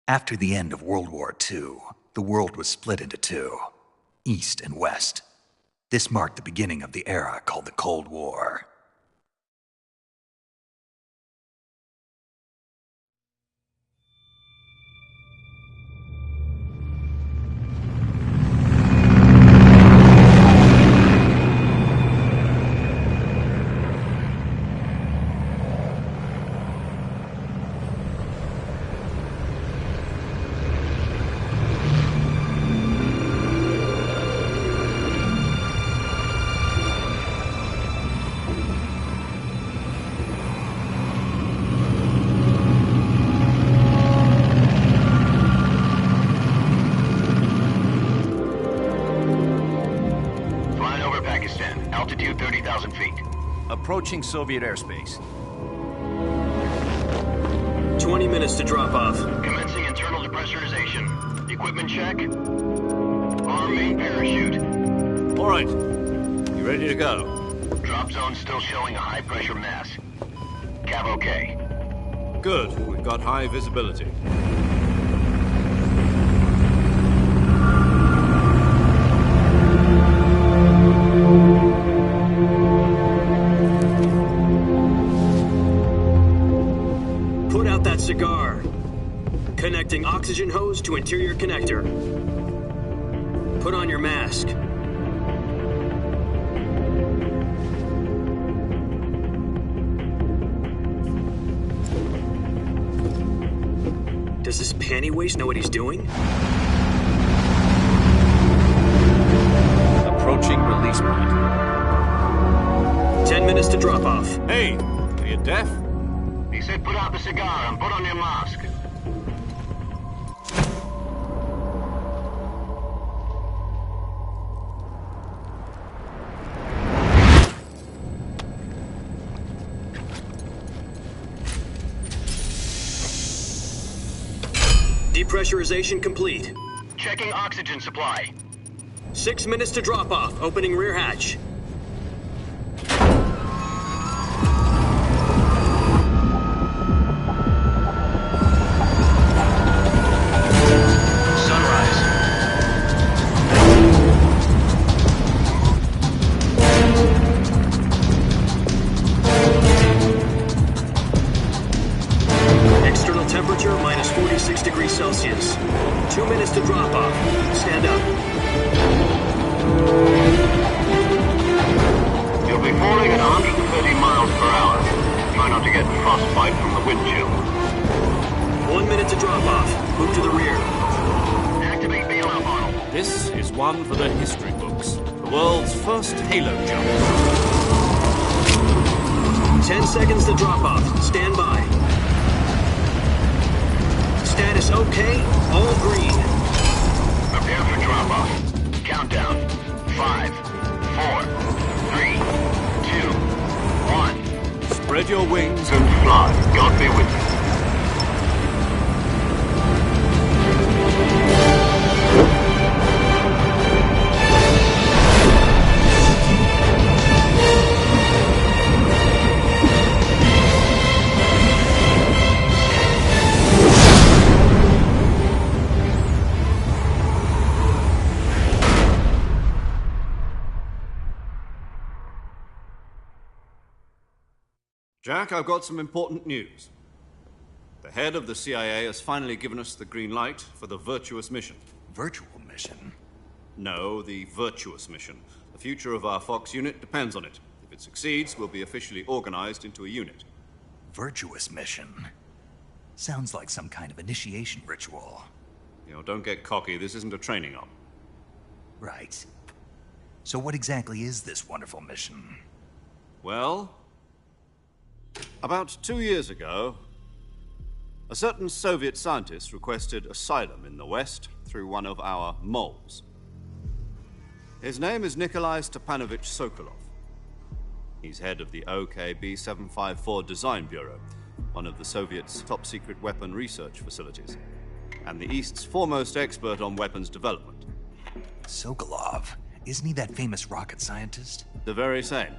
After the end of World War II, the world was split into two, East and West. This marked the beginning of the era called the Cold War. Altitude 30,000 feet. Approaching Soviet airspace. 20 minutes to drop off. Commencing internal depressurization. Equipment check. Arm main parachute. All right. You ready to go? Drop zone still showing a high pressure mass. Cav okay. Good. We've got high visibility. Put out that cigar. Connecting oxygen hose to interior connector. Put on your mask. Does this panty waste know what he's doing? Approaching release point. 10 minutes to drop off. Hey, are you deaf? He said put out the cigar and put on your mask. Depressurization complete. Checking oxygen supply. 6 minutes to drop off. Opening rear hatch. Sunrise. External temperature minus 46 degrees Celsius. 2 minutes to drop off. Stand up. You'll be falling at 130 miles per hour. Try not to get frostbite from the wind chill. 1 minute to drop off. Move to the rear. Activate bailout model. This is one for the history books. The world's first halo jump. 10 seconds to drop off. Stand by. Status okay. All green. Prepare for drop-off. Countdown. 5, 4, 3, 2, 1. Spread your wings. And fly. God be with you. Jack, I've got some important news. The head of the CIA has finally given us the green light for the virtuous mission. Virtual mission? No, the virtuous mission. The future of our Fox unit depends on it. If it succeeds, we'll be officially organized into a unit. Virtuous mission? Sounds like some kind of initiation ritual. Don't get cocky. This isn't a training op. Right. So what exactly is this wonderful mission? Well, about 2 years ago, a certain Soviet scientist requested asylum in the West through one of our moles. His name is Nikolai Stepanovich Sokolov. He's head of the OKB 754 Design Bureau, one of the Soviets' top-secret weapon research facilities, and the East's foremost expert on weapons development. Sokolov? Isn't he that famous rocket scientist? The very same.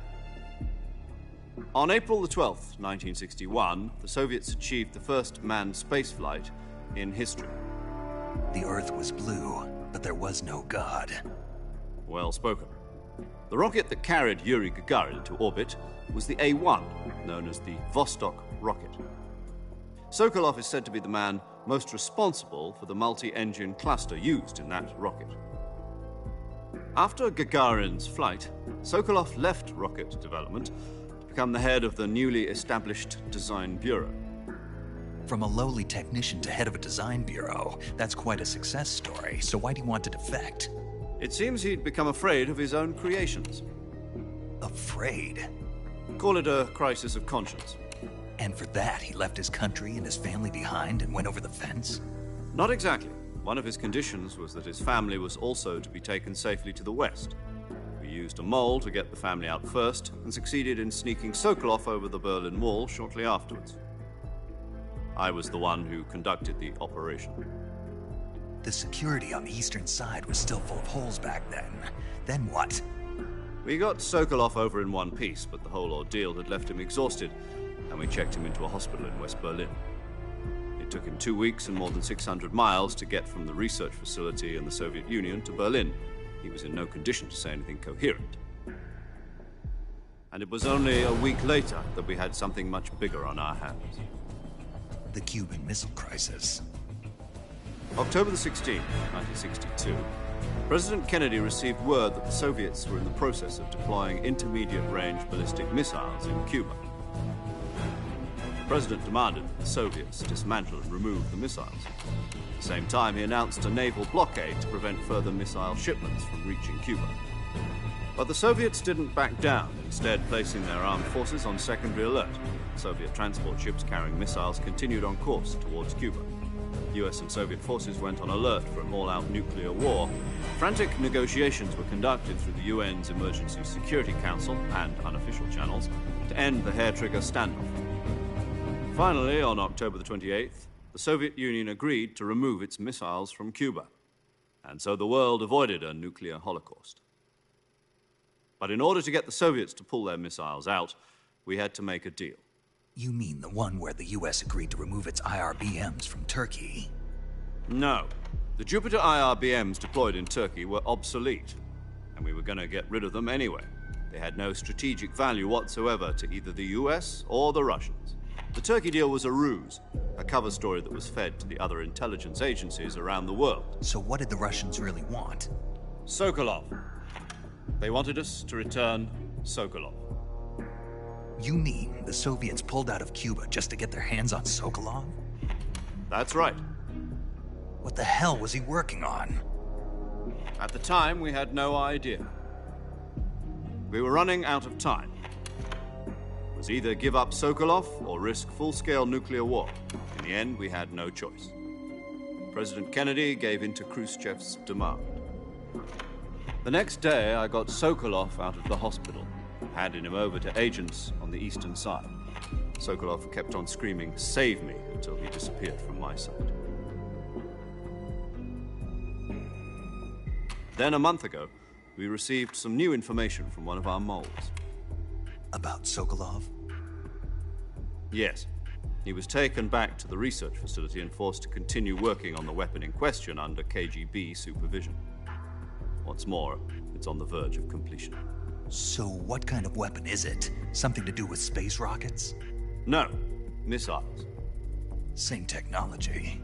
On April the 12th, 1961, the Soviets achieved the first manned spaceflight in history. The Earth was blue, but there was no God. Well spoken. The rocket that carried Yuri Gagarin into orbit was the A-1, known as the Vostok rocket. Sokolov is said to be the man most responsible for the multi-engine cluster used in that rocket. After Gagarin's flight, Sokolov left rocket development to become the head of the newly established Design Bureau. From a lowly technician to head of a design bureau, that's quite a success story, so why'd he want to defect? It seems he'd become afraid of his own creations. Afraid? Call it a crisis of conscience. And for that, he left his country and his family behind and went over the fence? Not exactly. One of his conditions was that his family was also to be taken safely to the west. We used a mole to get the family out first and succeeded in sneaking Sokolov over the Berlin Wall shortly afterwards. I was the one who conducted the operation. The security on the eastern side was still full of holes back then. Then what? We got Sokolov over in one piece, but the whole ordeal had left him exhausted, and we checked him into a hospital in West Berlin. It took him 2 weeks and more than 600 miles to get from the research facility in the Soviet Union to Berlin. He was in no condition to say anything coherent. And it was only a week later that we had something much bigger on our hands. The Cuban Missile Crisis. October the 16th, 1962, President Kennedy received word that the Soviets were in the process of deploying intermediate-range ballistic missiles in Cuba. The President demanded that the Soviets dismantle and remove the missiles. At the same time, he announced a naval blockade to prevent further missile shipments from reaching Cuba. But the Soviets didn't back down, instead placing their armed forces on secondary alert. Soviet transport ships carrying missiles continued on course towards Cuba. US and Soviet forces went on alert for an all-out nuclear war. Frantic negotiations were conducted through the UN's Emergency Security Council and unofficial channels to end the hair-trigger standoff. Finally, on October the 28th, the Soviet Union agreed to remove its missiles from Cuba, and so the world avoided a nuclear holocaust. But in order to get the Soviets to pull their missiles out, we had to make a deal. You mean the one where the US agreed to remove its IRBMs from Turkey? No. The Jupiter IRBMs deployed in Turkey were obsolete, and we were going to get rid of them anyway. They had no strategic value whatsoever to either the US or the Russians. The Turkey deal was a ruse, a cover story that was fed to the other intelligence agencies around the world. So what did the Russians really want? Sokolov. They wanted us to return Sokolov. You mean the Soviets pulled out of Cuba just to get their hands on Sokolov? That's right. What the hell was he working on? At the time, we had no idea. We were running out of time. It was either give up Sokolov or risk full-scale nuclear war. In the end, we had no choice. President Kennedy gave in to Khrushchev's demand. The next day, I got Sokolov out of the hospital, handing him over to agents on the eastern side. Sokolov kept on screaming, "Save me," until he disappeared from my sight. Then a month ago, we received some new information from one of our moles. About Sokolov? Yes. He was taken back to the research facility and forced to continue working on the weapon in question under KGB supervision. What's more, it's on the verge of completion. So what kind of weapon is it? Something to do with space rockets? No, missiles. Same technology.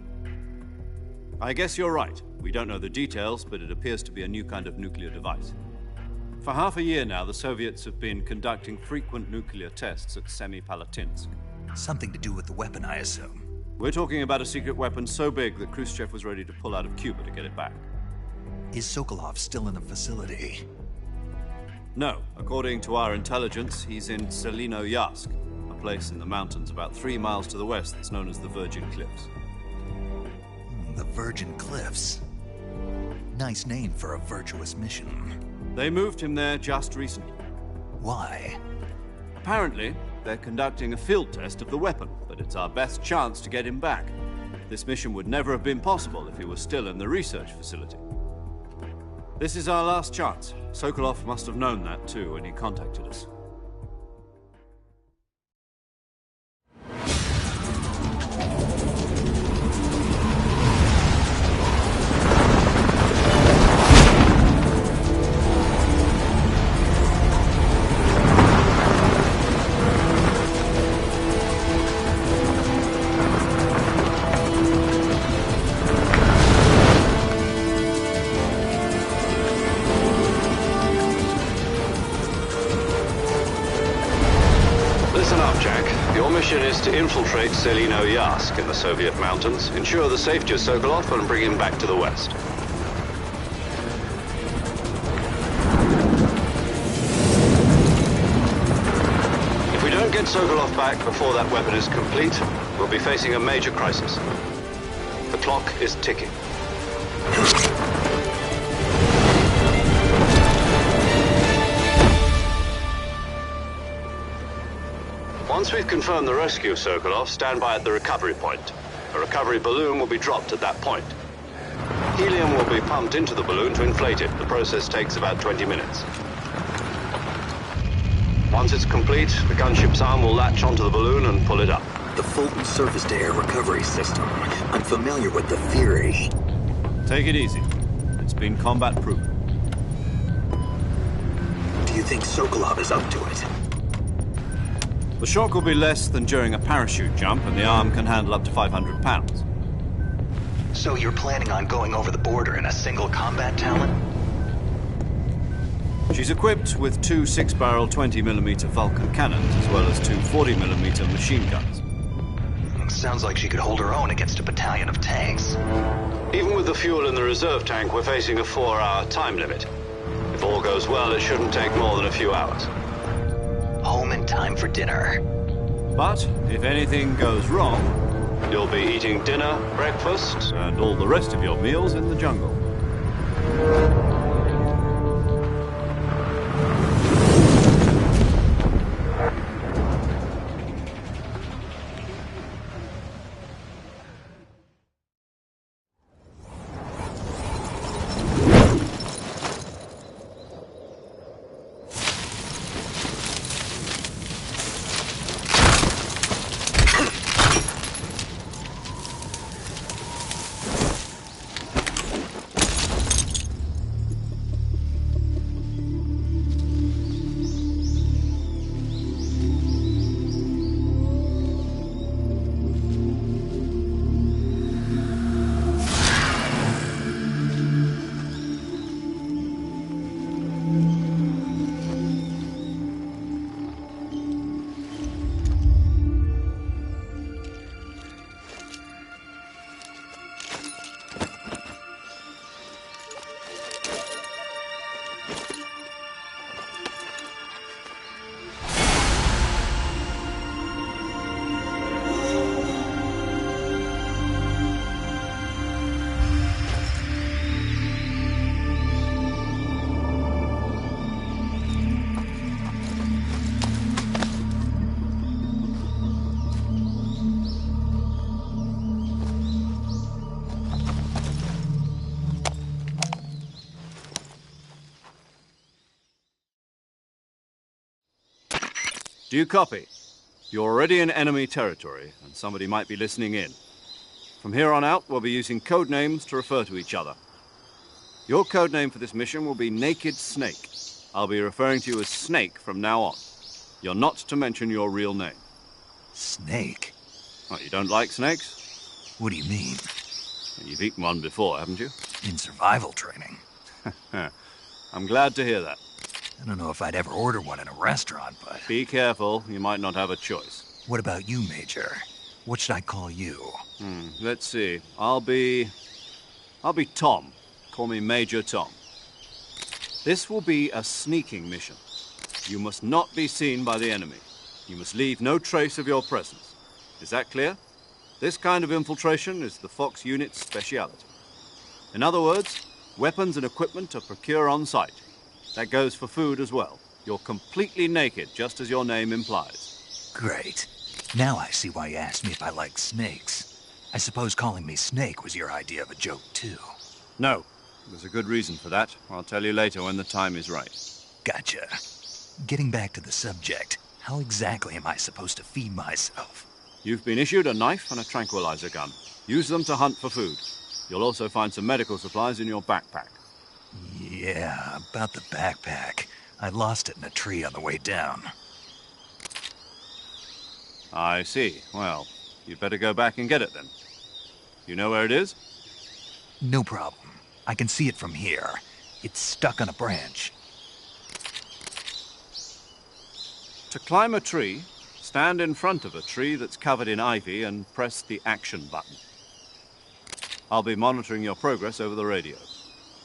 I guess you're right. We don't know the details, but it appears to be a new kind of nuclear device. For half a year now, the Soviets have been conducting frequent nuclear tests at Semipalatinsk. Something to do with the weapon, I assume. We're talking about a secret weapon so big that Khrushchev was ready to pull out of Cuba to get it back. Is Sokolov still in the facility? No. According to our intelligence, he's in Selinoyarsk, a place in the mountains about 3 miles to the west that's known as the Virgin Cliffs. The Virgin Cliffs. Nice name for a virtuous mission. They moved him there just recently. Why? Apparently, they're conducting a field test of the weapon, but it's our best chance to get him back. This mission would never have been possible if he was still in the research facility. This is our last chance. Sokolov must have known that too when he contacted us. to infiltrate Selino Yask in the Soviet mountains, ensure the safety of Sokolov, and bring him back to the West. If we don't get Sokolov back before that weapon is complete, we'll be facing a major crisis. The clock is ticking. Once we've confirmed the rescue of Sokolov, stand by at the recovery point. A recovery balloon will be dropped at that point. Helium will be pumped into the balloon to inflate it. The process takes about 20 minutes. Once it's complete, the gunship's arm will latch onto the balloon and pull it up. The Fulton surface-to-air recovery system. I'm familiar with the theory. Take it easy. It's been combat-proven. Do you think Sokolov is up to it? The shock will be less than during a parachute jump, and the arm can handle up to 500 pounds. So you're planning on going over the border in a single combat talon? She's equipped with two 6-barrel 20mm Vulcan cannons, as well as two 40mm machine guns. Sounds like she could hold her own against a battalion of tanks. Even with the fuel in the reserve tank, we're facing a 4-hour time limit. If all goes well, it shouldn't take more than a few hours. Home in time for dinner. But if anything goes wrong, you'll be eating dinner, breakfast, and all the rest of your meals in the jungle. Do you copy? You're already in enemy territory, and somebody might be listening in. From here on out, we'll be using code names to refer to each other. Your code name for this mission will be Naked Snake. I'll be referring to you as Snake from now on. You're not to mention your real name. Snake? Oh, you don't like snakes? What do you mean? You've eaten one before, haven't you? In survival training. I'm glad to hear that. I don't know if I'd ever order one in a restaurant, but... Be careful, you might not have a choice. What about you, Major? What should I call you? Let's see. I'll be Tom. Call me Major Tom. This will be a sneaking mission. You must not be seen by the enemy. You must leave no trace of your presence. Is that clear? This kind of infiltration is the Fox unit's speciality. In other words, weapons and equipment are procured on site. That goes for food as well. You're completely naked, just as your name implies. Great. Now I see why you asked me if I like snakes. I suppose calling me Snake was your idea of a joke, too. No. There's a good reason for that. I'll tell you later when the time is right. Gotcha. Getting back to the subject, how exactly am I supposed to feed myself? You've been issued a knife and a tranquilizer gun. Use them to hunt for food. You'll also find some medical supplies in your backpack. Yeah, about the backpack. I lost it in a tree on the way down. I see. Well, you'd better go back and get it then. You know where it is? No problem. I can see it from here. It's stuck on a branch. To climb a tree, Stand in front of a tree that's covered in ivy and press the action button. I'll be monitoring your progress over the radio.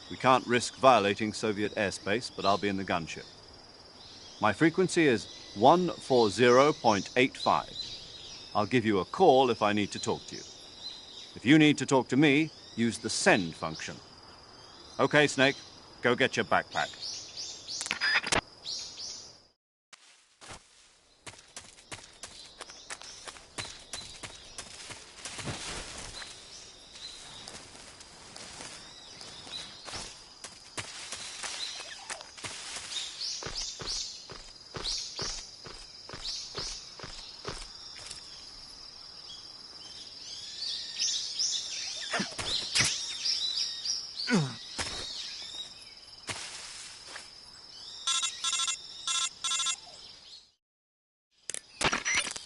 We can't risk violating Soviet airspace, but I'll be in the gunship. My frequency is 140.85. I'll give you a call if I need to talk to you. If you need to talk to me, use the send function. Okay, Snake, go get your backpack.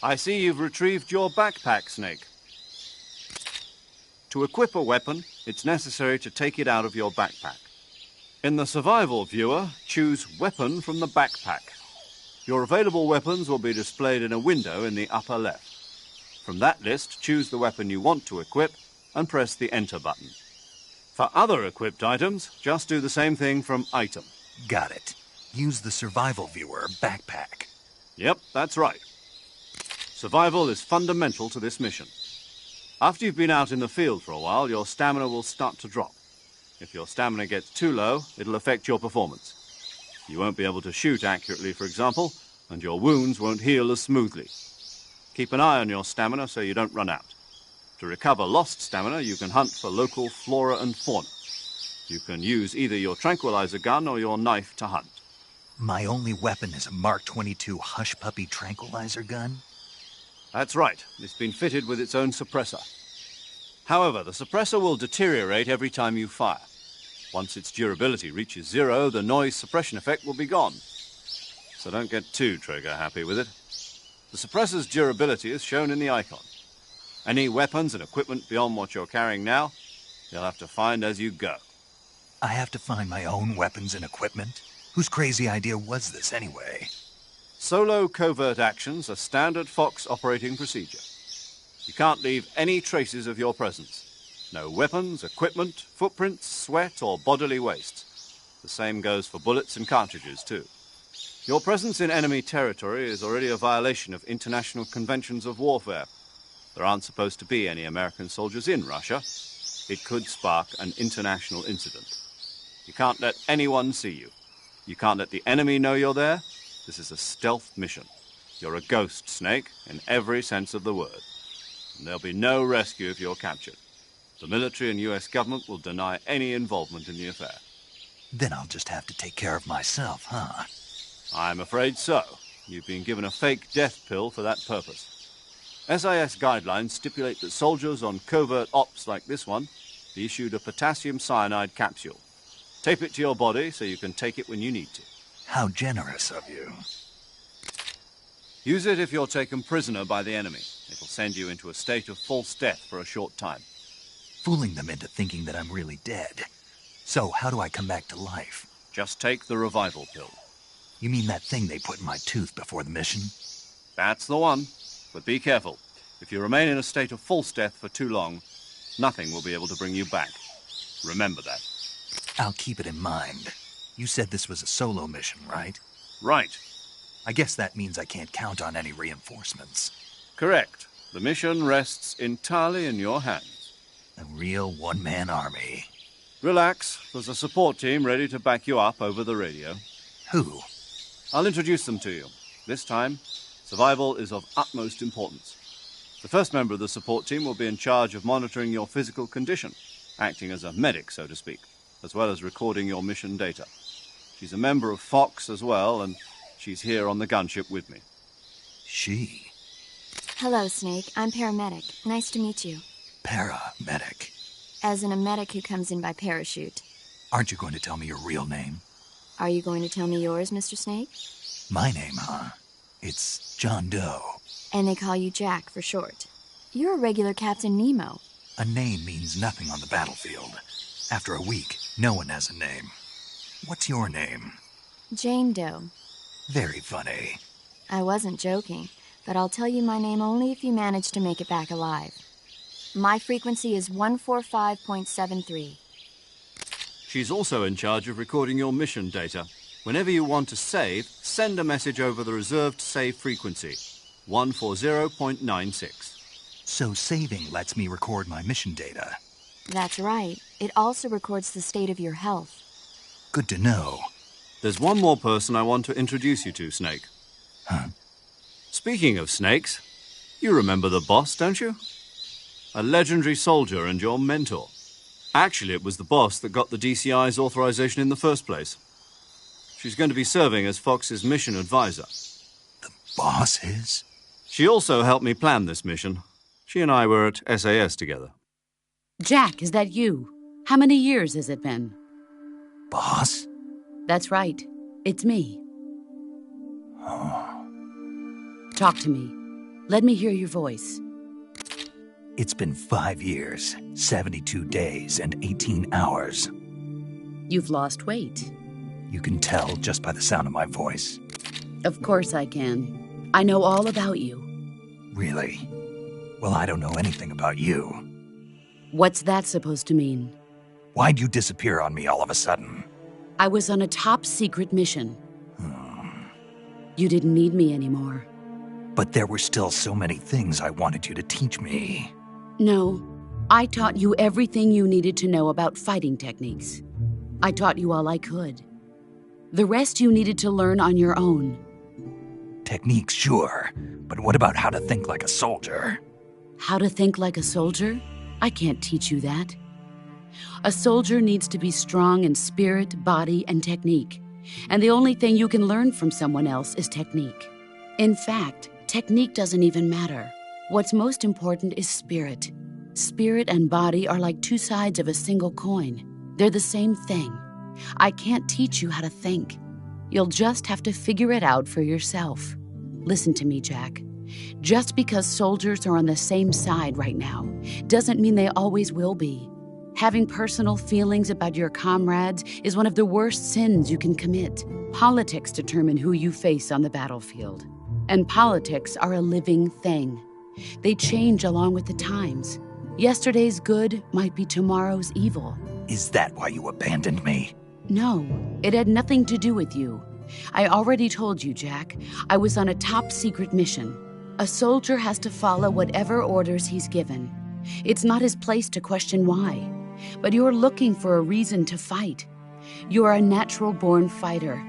I see you've retrieved your backpack, Snake. To equip a weapon, it's necessary to take it out of your backpack. In the survival viewer, choose Weapon from the backpack. Your available weapons will be displayed in a window in the upper left. From that list, choose the weapon you want to equip and press the Enter button. For other equipped items, just do the same thing from Item. Got it. Use the survival viewer backpack. Yep, that's right. Survival is fundamental to this mission. After you've been out in the field for a while, your stamina will start to drop. If your stamina gets too low, it'll affect your performance. You won't be able to shoot accurately, for example, and your wounds won't heal as smoothly. Keep an eye on your stamina so you don't run out. To recover lost stamina, you can hunt for local flora and fauna. You can use either your tranquilizer gun or your knife to hunt. My only weapon is a Mark 22 Hush Puppy tranquilizer gun? That's right. It's been fitted with its own suppressor. However, the suppressor will deteriorate every time you fire. Once its durability reaches 0, the noise suppression effect will be gone. So don't get too trigger-happy with it. The suppressor's durability is shown in the icon. Any weapons and equipment beyond what you're carrying now, you'll have to find as you go. I have to find my own weapons and equipment? Whose crazy idea was this anyway? Solo covert actions are standard Fox operating procedure. You can't leave any traces of your presence. No weapons, equipment, footprints, sweat, or bodily waste. The same goes for bullets and cartridges, too. Your presence in enemy territory is already a violation of international conventions of warfare. There aren't supposed to be any American soldiers in Russia. It could spark an international incident. You can't let anyone see you. You can't let the enemy know you're there. This is a stealth mission. You're a ghost, Snake, in every sense of the word. And there'll be no rescue if you're captured. The military and U.S. government will deny any involvement in the affair. Then I'll just have to take care of myself, huh? I'm afraid so. You've been given a fake death pill for that purpose. SIS guidelines stipulate that soldiers on covert ops like this one be issued a potassium cyanide capsule. Tape it to your body so you can take it when you need to. How generous of you. Use it if you're taken prisoner by the enemy. It'll send you into a state of false death for a short time. Fooling them into thinking that I'm really dead. So, how do I come back to life? Just take the revival pill. You mean that thing they put in my tooth before the mission? That's the one. But be careful. If you remain in a state of false death for too long, nothing will be able to bring you back. Remember that. I'll keep it in mind. You said this was a solo mission, right? Right. I guess that means I can't count on any reinforcements. Correct. The mission rests entirely in your hands. A real one-man army. Relax. There's a support team ready to back you up over the radio. Who? I'll introduce them to you. This time, survival is of utmost importance. The first member of the support team will be in charge of monitoring your physical condition, acting as a medic, so to speak, as well as recording your mission data. She's a member of Fox as well, and she's here on the gunship with me. She? Hello, Snake. I'm paramedic. Nice to meet you. Paramedic. As in a medic who comes in by parachute. Aren't you going to tell me your real name? Are you going to tell me yours, Mr. Snake? My name, huh? It's John Doe. And they call you Jack for short. You're a regular Captain Nemo. A name means nothing on the battlefield. After a week, no one has a name. What's your name? Jane Doe. Very funny. I wasn't joking. but I'll tell you my name only if you manage to make it back alive. My frequency is 145.73. She's also in charge of recording your mission data. Whenever you want to save, send a message over the reserved save frequency, 140.96. So saving lets me record my mission data. That's right. It also records the state of your health. Good to know. There's one more person I want to introduce you to, Snake. Huh? Speaking of snakes, you remember the boss, don't you? A legendary soldier and your mentor. Actually, it was the boss that got the DCI's authorization in the first place. She's going to be serving as Fox's mission advisor. The boss is? She also helped me plan this mission. She and I were at SAS together. Jack, is that you? How many years has it been? Boss? That's right. It's me. Oh. Talk to me. Let me hear your voice. It's been 5 years, 72 days, and 18 hours. You've lost weight. You can tell just by the sound of my voice. Of course I can. I know all about you. Really? Well, I don't know anything about you. What's that supposed to mean? Why'd you disappear on me all of a sudden? I was on a top-secret mission. You didn't need me anymore. But there were still so many things I wanted you to teach me. No, I taught you everything you needed to know about fighting techniques. I taught you all I could. The rest you needed to learn on your own. Techniques, sure. But what about how to think like a soldier? How to think like a soldier? I can't teach you that. A soldier needs to be strong in spirit, body, and technique. And the only thing you can learn from someone else is technique. In fact, technique doesn't even matter. What's most important is spirit. Spirit and body are like two sides of a single coin. They're the same thing. I can't teach you how to think. You'll just have to figure it out for yourself. Listen to me, Jack. Just because soldiers are on the same side right now doesn't mean they always will be. Having personal feelings about your comrades is one of the worst sins you can commit. Politics determine who you face on the battlefield. And politics are a living thing. They change along with the times. Yesterday's good might be tomorrow's evil. Is that why you abandoned me? No, it had nothing to do with you. I already told you, Jack. I was on a top-secret mission. A soldier has to follow whatever orders he's given. It's not his place to question why. But you're looking for a reason to fight. You're a natural-born fighter,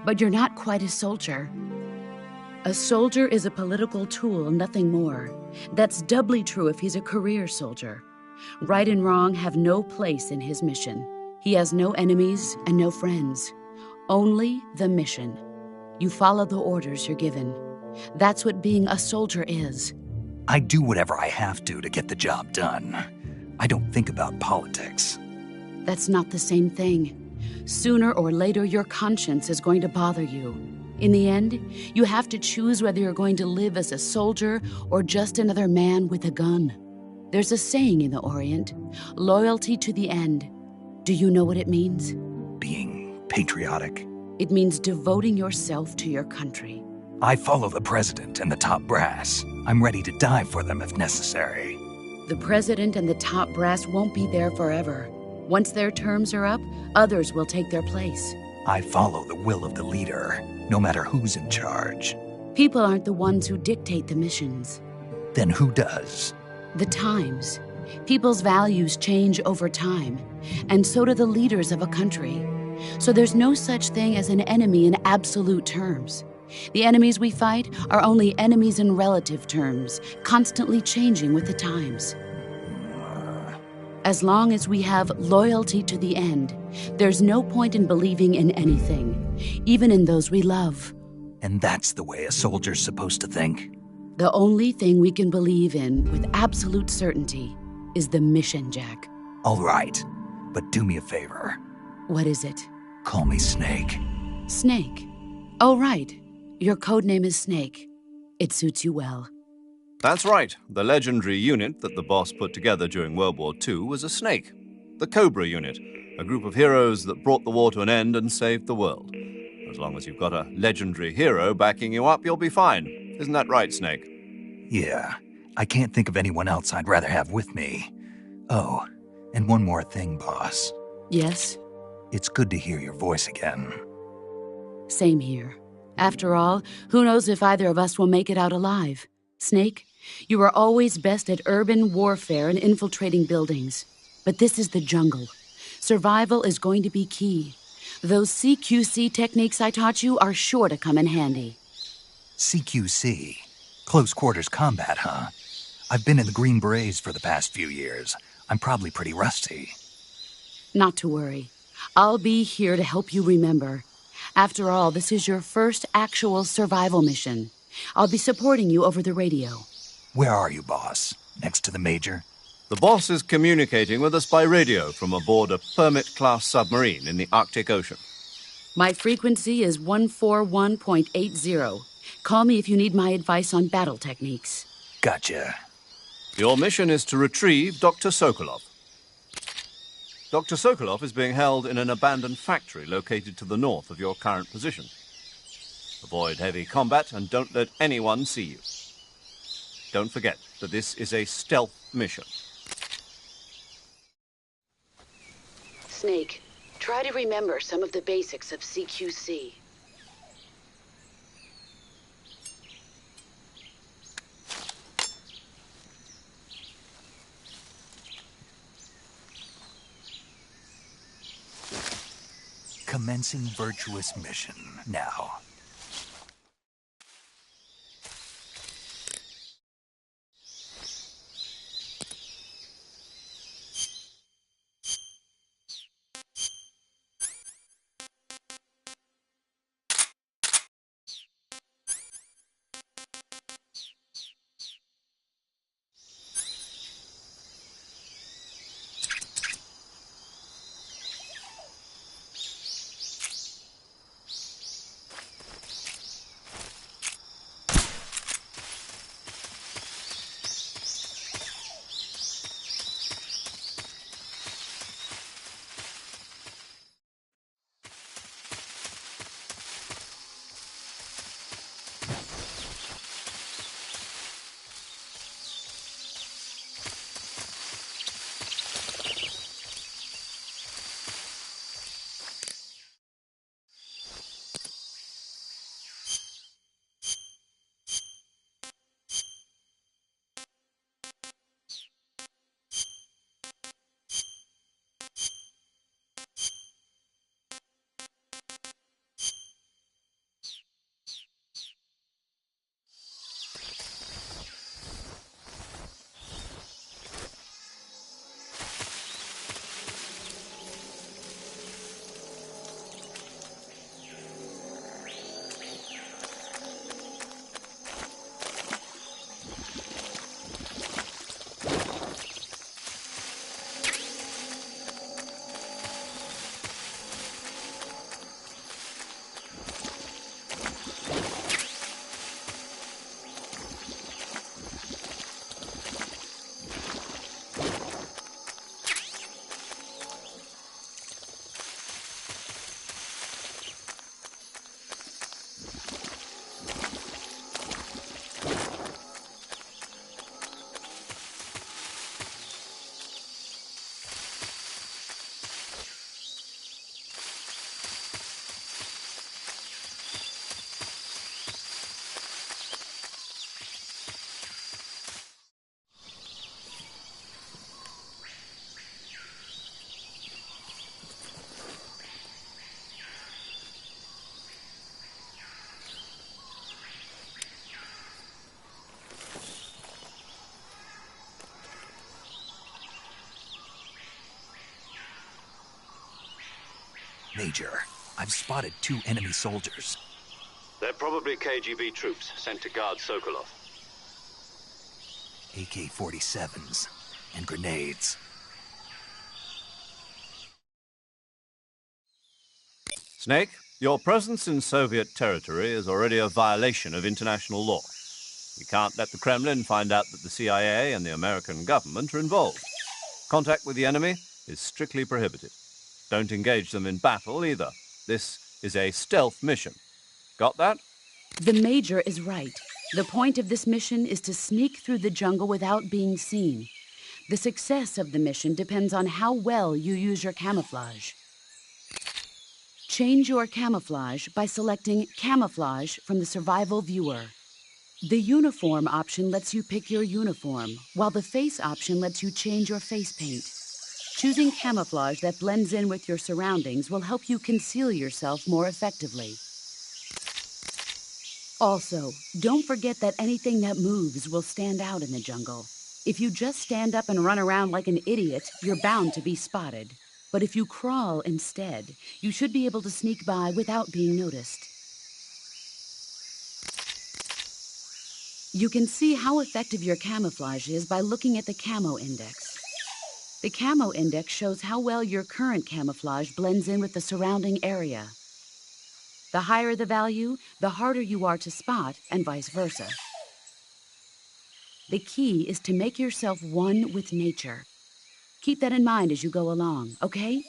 but you're not quite a soldier. A soldier is a political tool, nothing more. That's doubly true if he's a career soldier. Right and wrong have no place in his mission. He has no enemies and no friends. Only the mission. You follow the orders you're given. That's what being a soldier is. I do whatever I have to get the job done. I don't think about politics. That's not the same thing. Sooner or later, your conscience is going to bother you. In the end, you have to choose whether you're going to live as a soldier or just another man with a gun. There's a saying in the Orient, loyalty to the end. Do you know what it means? Being patriotic. It means devoting yourself to your country. I follow the president and the top brass. I'm ready to die for them if necessary. The president and the top brass won't be there forever. Once their terms are up, others will take their place. I follow the will of the leader, no matter who's in charge. People aren't the ones who dictate the missions. Then who does? The times. People's values change over time, and so do the leaders of a country. So there's no such thing as an enemy in absolute terms. The enemies we fight are only enemies in relative terms, constantly changing with the times. As long as we have loyalty to the end, there's no point in believing in anything, even in those we love. And that's the way a soldier's supposed to think? The only thing we can believe in with absolute certainty is the mission, Jack. All right, but do me a favor. What is it? Call me Snake. Snake? Oh, right. Your code name is Snake. It suits you well. That's right. The legendary unit that the boss put together during World War II was a snake. The Cobra unit, a group of heroes that brought the war to an end and saved the world. As long as you've got a legendary hero backing you up, you'll be fine. Isn't that right, Snake? Yeah, I can't think of anyone else I'd rather have with me. Oh, and one more thing, boss. Yes? It's good to hear your voice again. Same here. After all, who knows if either of us will make it out alive? Snake, you are always best at urban warfare and infiltrating buildings. But this is the jungle. Survival is going to be key. Those CQC techniques I taught you are sure to come in handy. CQC? Close quarters combat, huh? I've been in the Green Berets for the past few years. I'm probably pretty rusty. Not to worry. I'll be here to help you remember. After all, this is your first actual survival mission. I'll be supporting you over the radio. Where are you, boss? Next to the Major? The boss is communicating with us by radio from aboard a Permit-class submarine in the Arctic Ocean. My frequency is 141.80. Call me if you need my advice on battle techniques. Gotcha. Your mission is to retrieve Dr. Sokolov. Dr. Sokolov is being held in an abandoned factory located to the north of your current position. Avoid heavy combat and don't let anyone see you. Don't forget that this is a stealth mission. Snake, try to remember some of the basics of CQC. Commencing virtuous mission now. Major, I've spotted 2 enemy soldiers. They're probably KGB troops sent to guard Sokolov. AK-47s and grenades. Snake, your presence in Soviet territory is already a violation of international law. You can't let the Kremlin find out that the CIA and the American government are involved. Contact with the enemy is strictly prohibited. Don't engage them in battle either. This is a stealth mission. Got that? The Major is right. The point of this mission is to sneak through the jungle without being seen. The success of the mission depends on how well you use your camouflage. Change your camouflage by selecting Camouflage from the Survival Viewer. The Uniform option lets you pick your uniform, while the Face option lets you change your face paint. Choosing camouflage that blends in with your surroundings will help you conceal yourself more effectively. Also, don't forget that anything that moves will stand out in the jungle. If you just stand up and run around like an idiot, you're bound to be spotted. But if you crawl instead, you should be able to sneak by without being noticed. You can see how effective your camouflage is by looking at the Camo Index. The Camo Index shows how well your current camouflage blends in with the surrounding area. The higher the value, the harder you are to spot, and vice versa. The key is to make yourself one with nature. Keep that in mind as you go along, okay?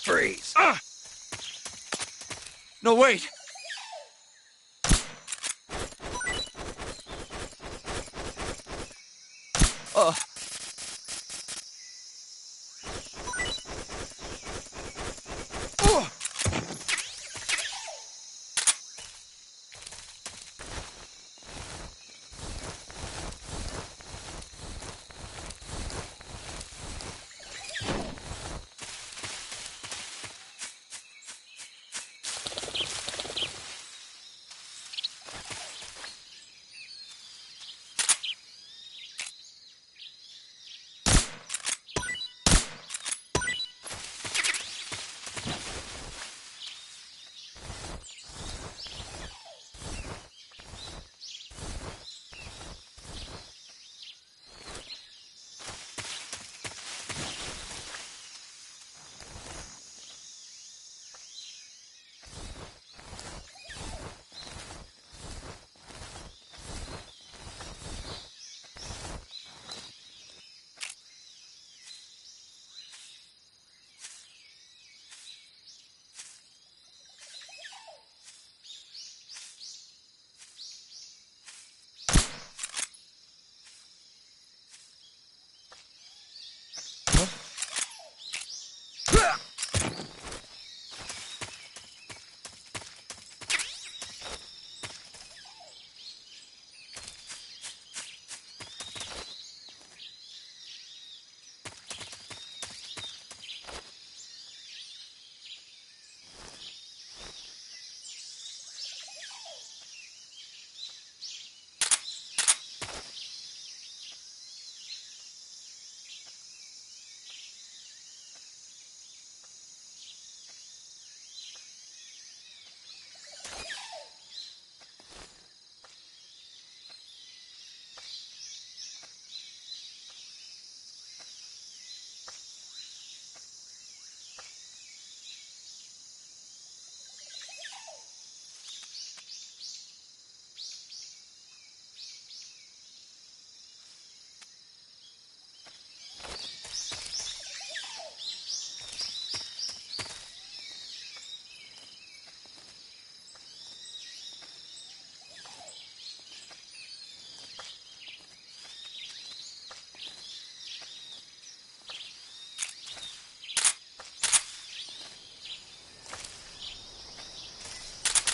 Freeze! No, wait!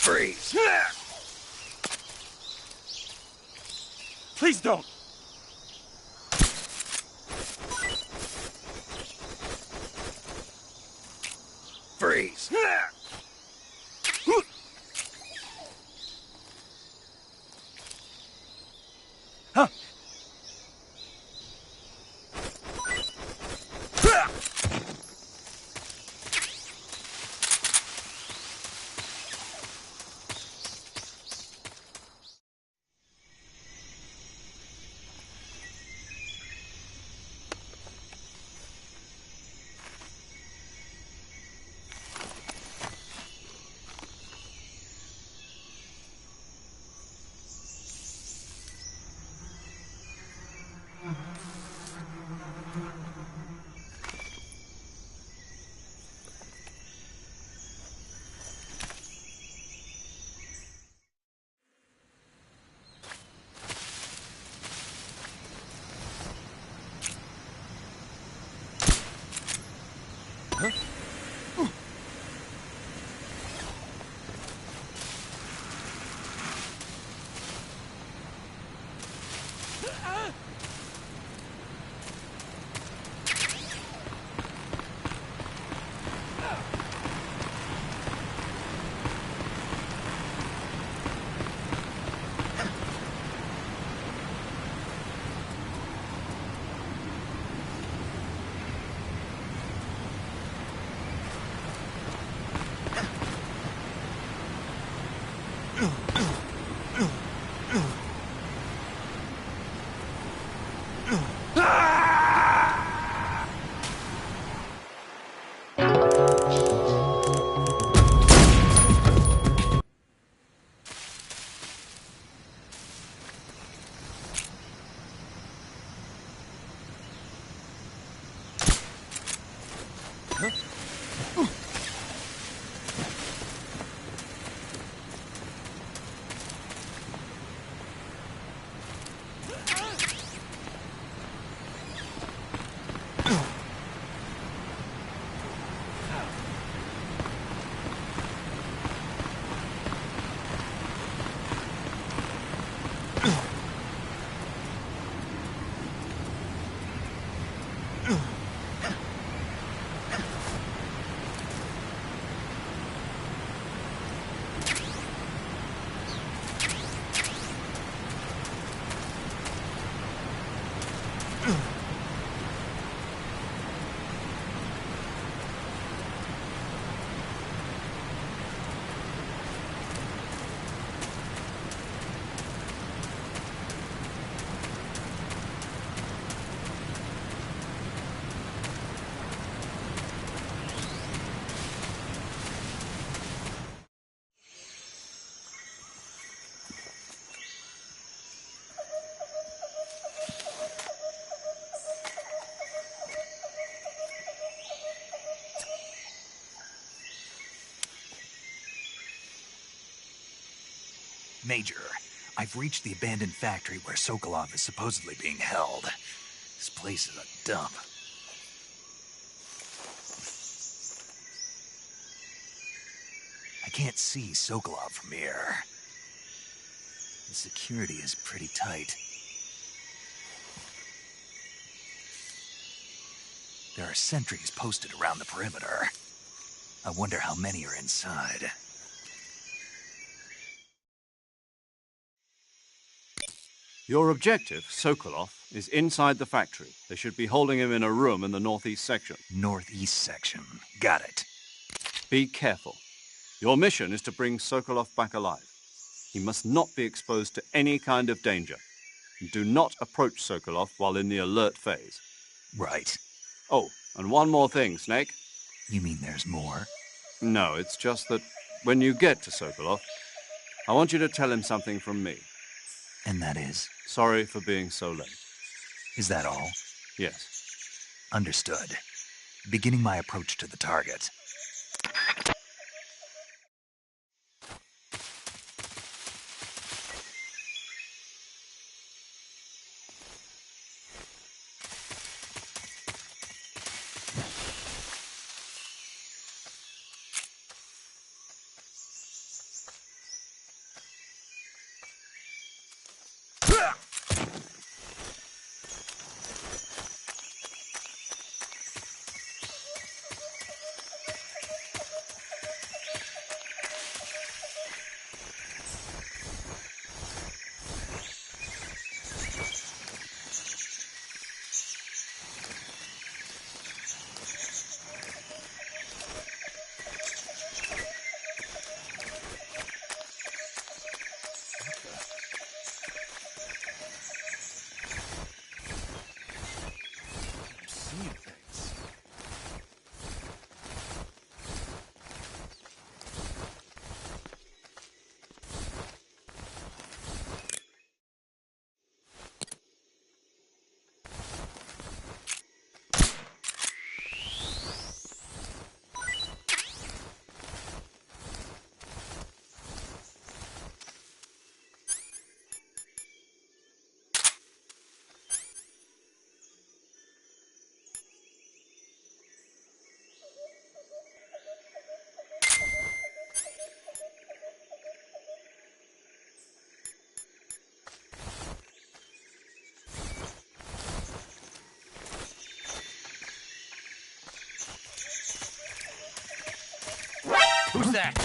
Freeze! Please don't! Major, I've reached the abandoned factory where Sokolov is supposedly being held. This place is a dump. I can't see Sokolov from here. The security is pretty tight. There are sentries posted around the perimeter. I wonder how many are inside. Your objective, Sokolov, is inside the factory. They should be holding him in a room in the northeast section. Northeast section. Got it. Be careful. Your mission is to bring Sokolov back alive. He must not be exposed to any kind of danger. Do not approach Sokolov while in the alert phase. Right. Oh, and one more thing, Snake. You mean there's more? No, it's just that when you get to Sokolov, I want you to tell him something from me. And that is? Sorry for being so late. Is that all? Yes. Understood. Beginning my approach to the target. Who's that?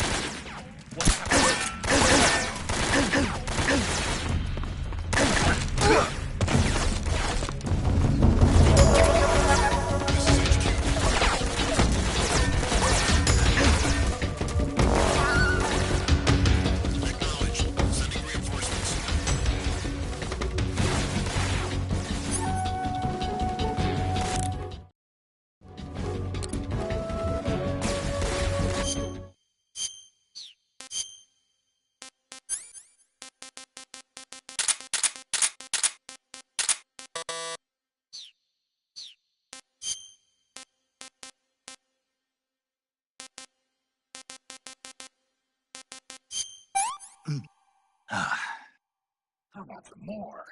How about some more?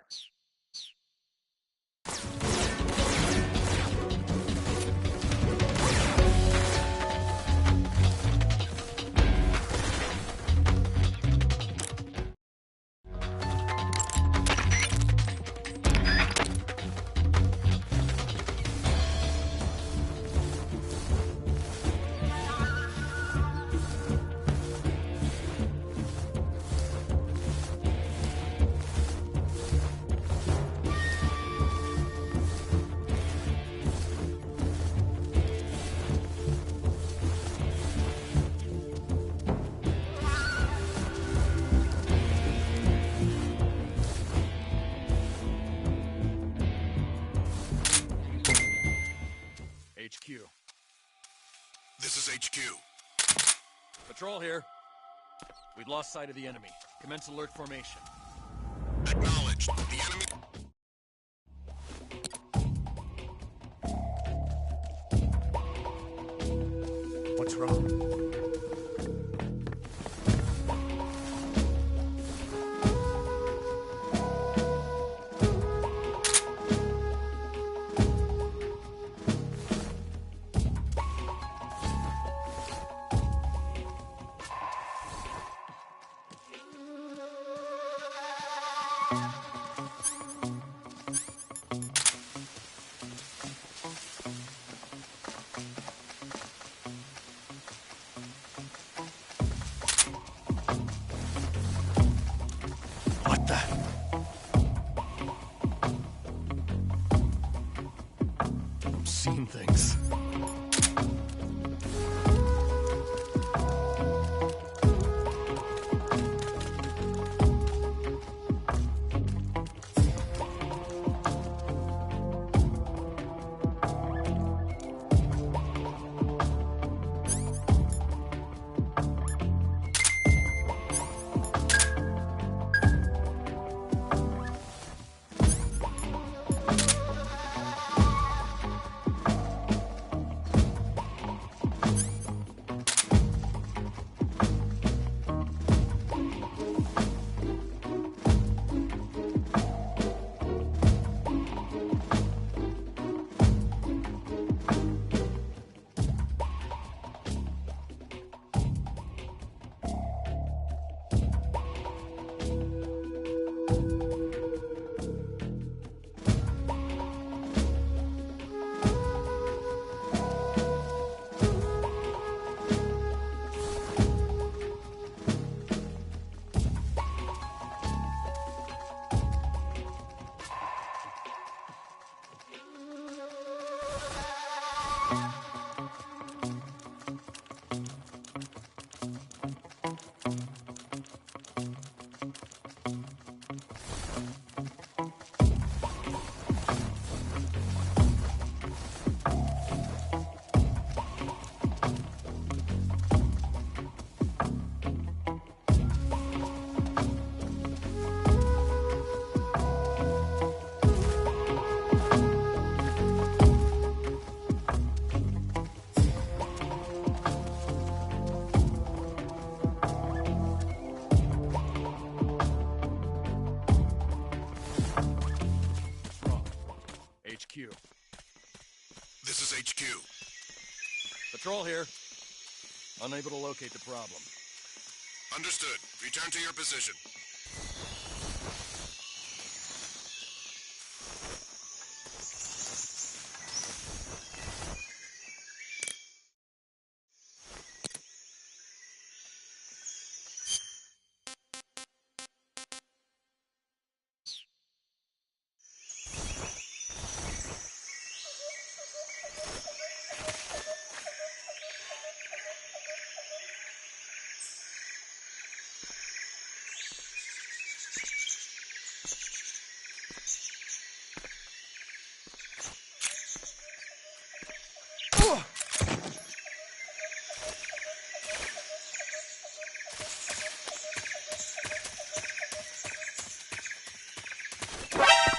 HQ. This is HQ. Patrol here. We've lost sight of the enemy. Commence alert formation. Acknowledged. The enemy... What's wrong? What the? I'm seeing things. HQ. This is HQ. Patrol here. Unable to locate the problem. Understood. Return to your position.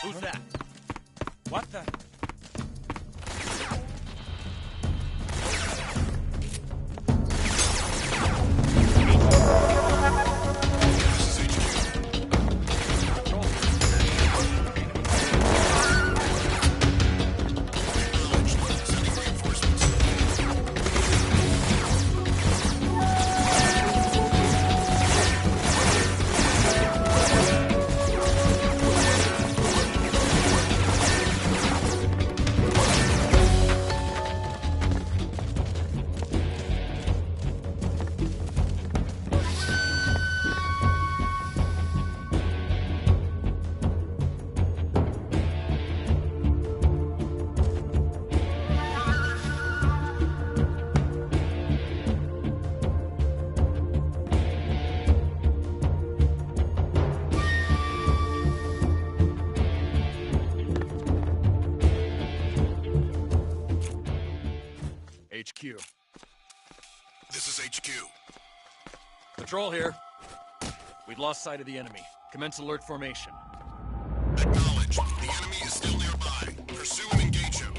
Who's that? What the? HQ. This is HQ. Patrol here. We've lost sight of the enemy. Commence alert formation. Acknowledged. The enemy is still nearby. Pursue and engage him.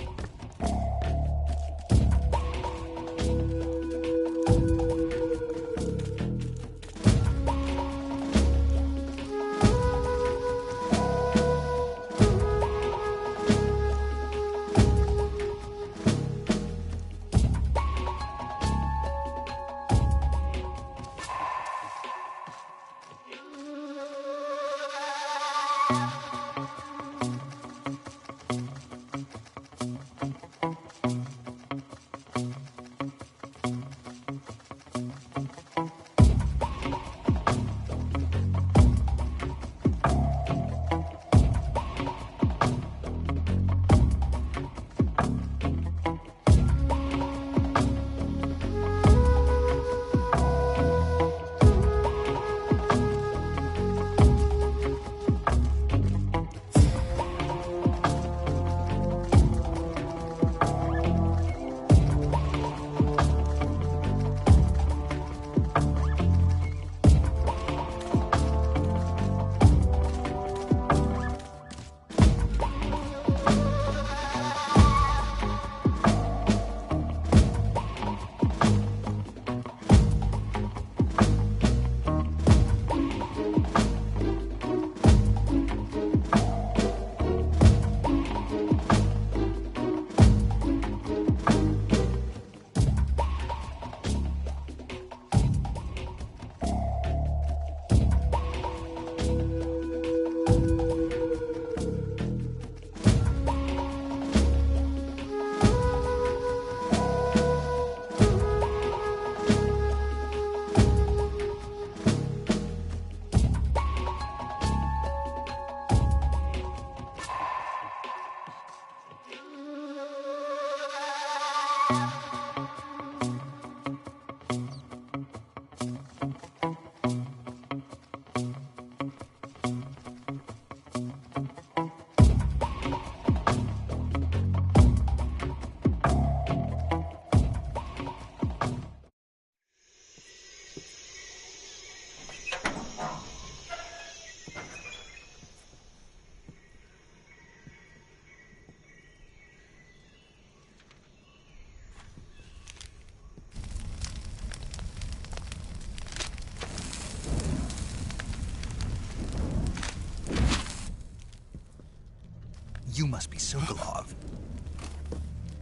You must be Sokolov.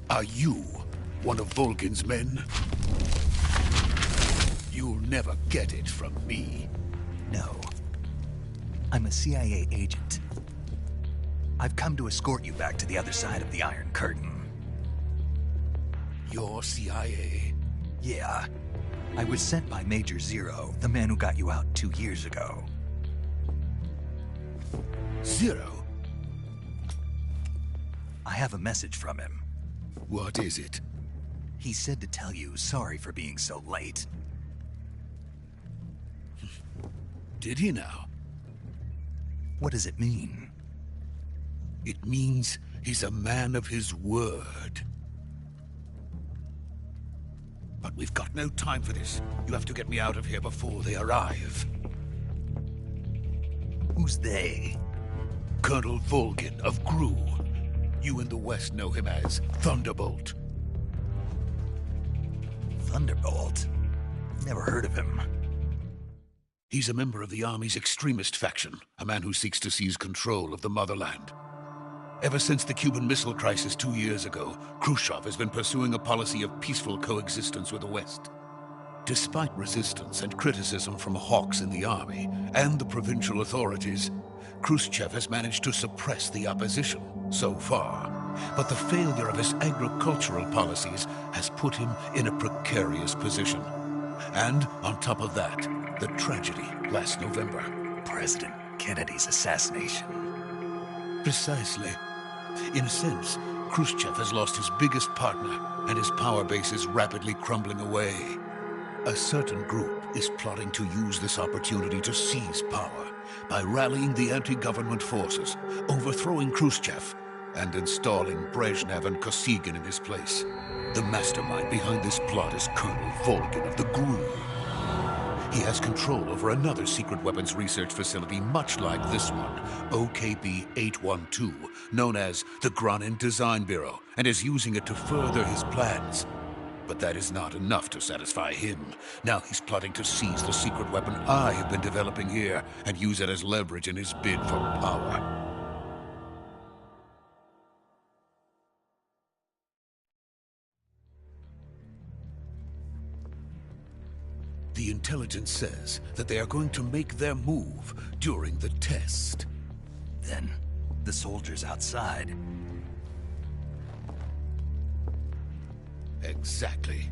Are you one of Volgin's men? You'll never get it from me. No. I'm a CIA agent. I've come to escort you back to the other side of the Iron Curtain. You're CIA? Yeah. I was sent by Major Zero, the man who got you out 2 years ago. Zero? I have a message from him. What is it? He said to tell you sorry for being so late. Did he now? What does it mean? It means he's a man of his word. But we've got no time for this. You have to get me out of here before they arrive. Who's they? Colonel Volgin of GRU. You in the West know him as Thunderbolt. Thunderbolt? Never heard of him. He's a member of the Army's extremist faction, a man who seeks to seize control of the motherland. Ever since the Cuban Missile Crisis 2 years ago, Khrushchev has been pursuing a policy of peaceful coexistence with the West. Despite resistance and criticism from hawks in the army and the provincial authorities, Khrushchev has managed to suppress the opposition so far. But the failure of his agricultural policies has put him in a precarious position. And on top of that, the tragedy last November. President Kennedy's assassination. Precisely. In a sense, Khrushchev has lost his biggest partner, and his power base is rapidly crumbling away. A certain group is plotting to use this opportunity to seize power by rallying the anti-government forces, overthrowing Khrushchev, and installing Brezhnev and Kosygin in his place. The mastermind behind this plot is Colonel Volgin of the GRU. He has control over another secret weapons research facility much like this one, OKB-812, known as the Granin Design Bureau, and is using it to further his plans. But that is not enough to satisfy him. Now he's plotting to seize the secret weapon I have been developing here and use it as leverage in his bid for power. The intelligence says that they are going to make their move during the test. Then, the soldiers outside. Exactly.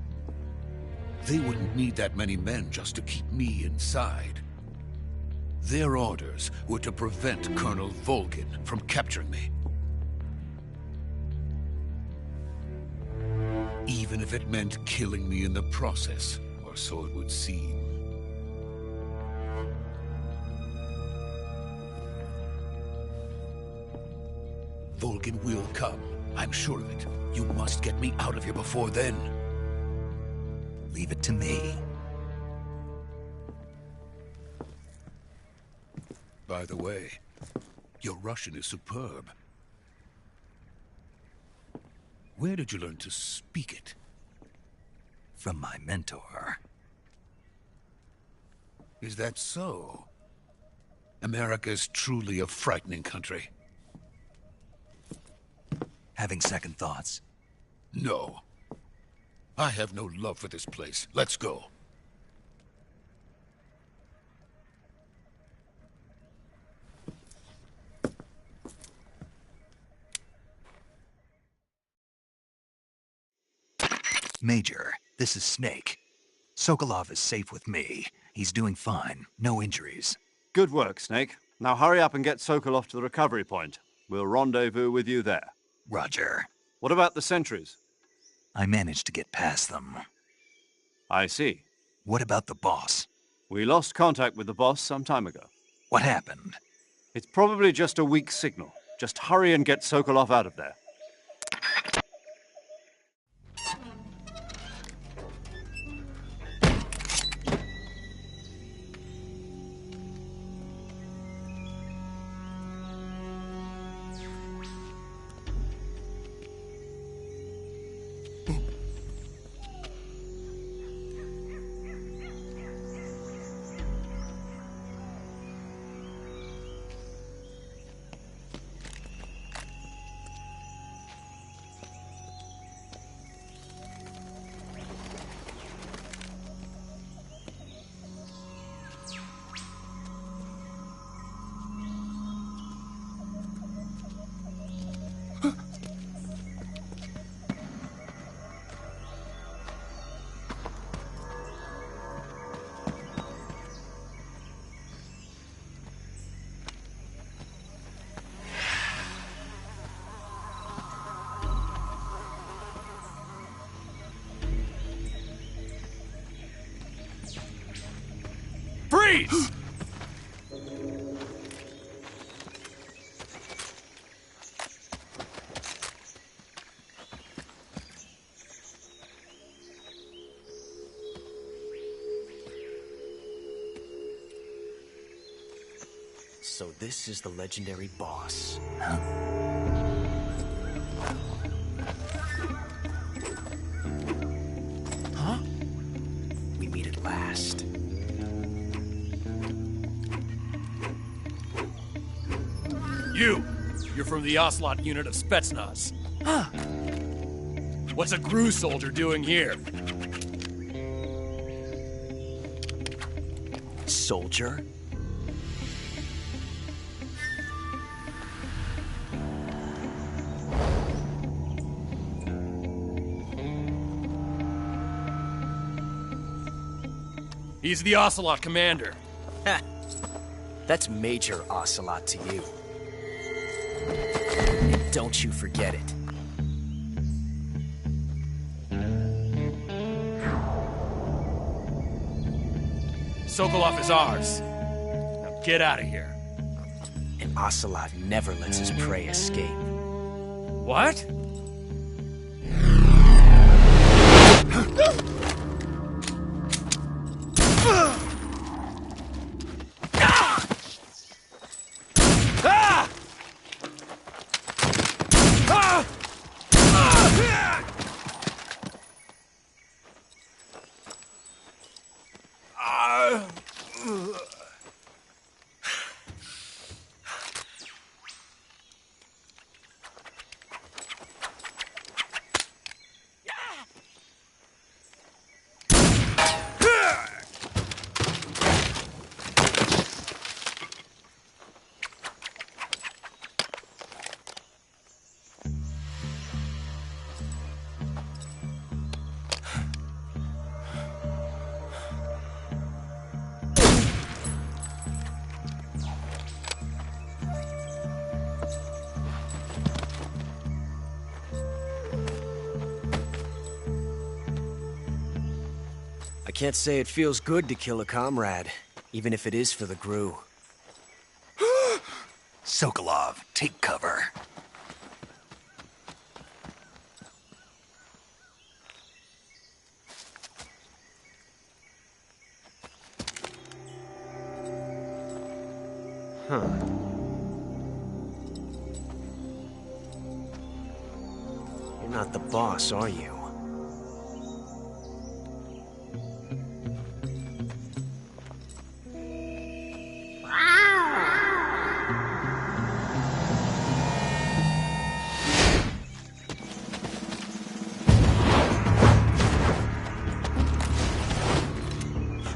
They wouldn't need that many men just to keep me inside. Their orders were to prevent Colonel Volgin from capturing me. Even if it meant killing me in the process. So it would seem. Volgin will come. I'm sure of it. You must get me out of here before then. Leave it to me. By the way, your Russian is superb. Where did you learn to speak it? From my mentor. Is that so? America is truly a frightening country. Having second thoughts? No. I have no love for this place. Let's go. Major, this is Snake. Sokolov is safe with me. He's doing fine. No injuries. Good work, Snake. Now hurry up and get Sokolov to the recovery point. We'll rendezvous with you there. Roger. What about the sentries? I managed to get past them. I see. What about the boss? We lost contact with the boss some time ago. What happened? It's probably just a weak signal. Just hurry and get Sokolov out of there. Freeze! So this is the legendary boss. Huh? We meet at last. You're from the Ocelot unit of Spetsnaz. Huh. What's a GRU soldier doing here? Soldier? He's the Ocelot commander. Ha! That's Major Ocelot to you. And don't you forget it. Sokolov is ours. Now get out of here. And Ocelot never lets his prey escape. What? I can't say it feels good to kill a comrade, even if it is for the GRU. Sokolov, take cover. Huh. You're not the boss, are you?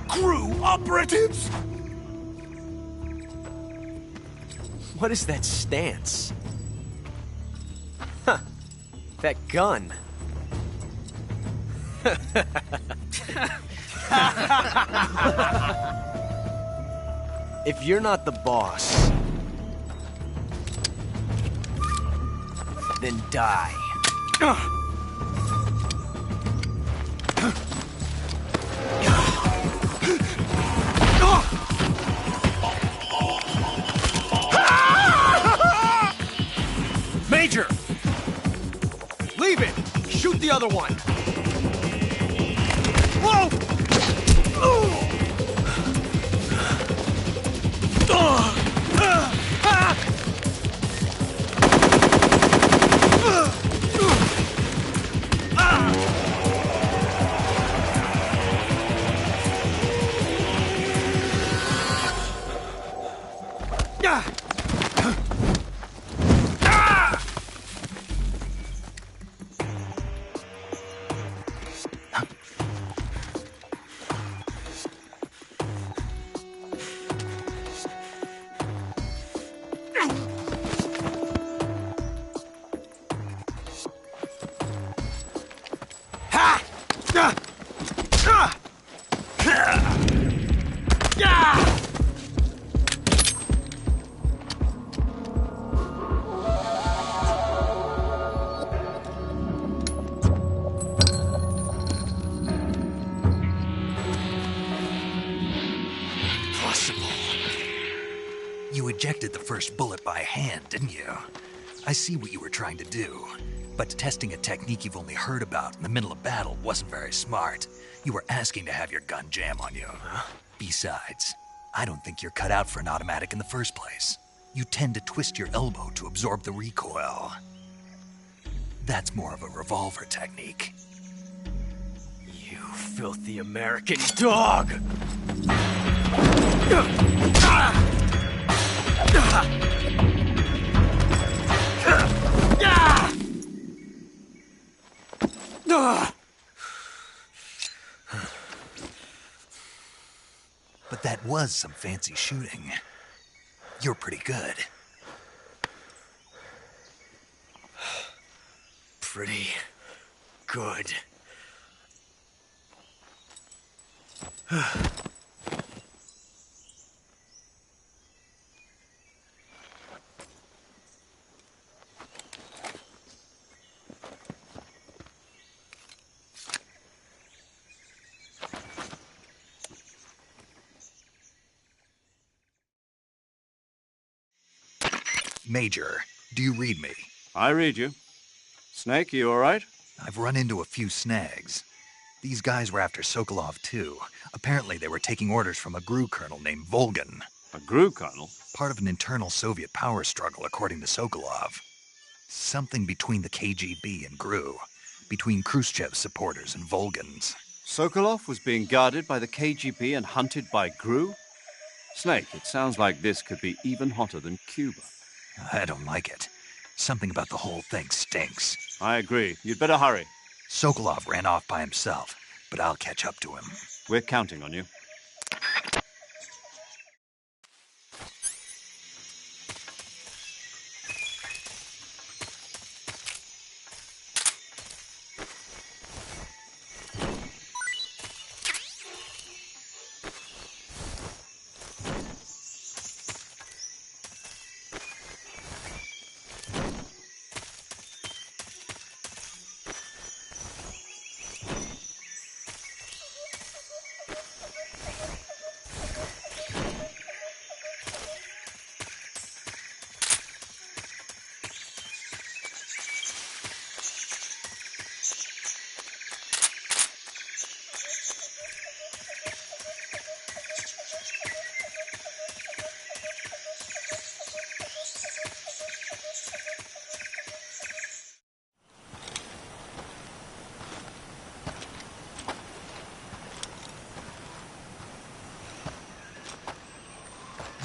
GRU operatives! What is that stance? Huh. That gun. If you're not the boss, then die. Major! Leave it! Shoot the other one! Whoa! You ejected the first bullet by hand, didn't you? I see what you were trying to do. But testing a technique you've only heard about in the middle of battle wasn't very smart. You were asking to have your gun jam on you. Huh? Besides, I don't think you're cut out for an automatic in the first place. You tend to twist your elbow to absorb the recoil. That's more of a revolver technique. You filthy American dog! But that was some fancy shooting. You're pretty good. Pretty good. Major, do you read me? I read you. Snake, you all right? I've run into a few snags. These guys were after Sokolov, too. Apparently they were taking orders from a GRU colonel named Volgan. A GRU colonel? Part of an internal Soviet power struggle, according to Sokolov. Something between the KGB and GRU. Between Khrushchev's supporters and Volgan's. Sokolov was being guarded by the KGB and hunted by GRU? Snake, it sounds like this could be even hotter than Cuba. I don't like it. Something about the whole thing stinks. I agree. You'd better hurry. Sokolov ran off by himself, but I'll catch up to him. We're counting on you.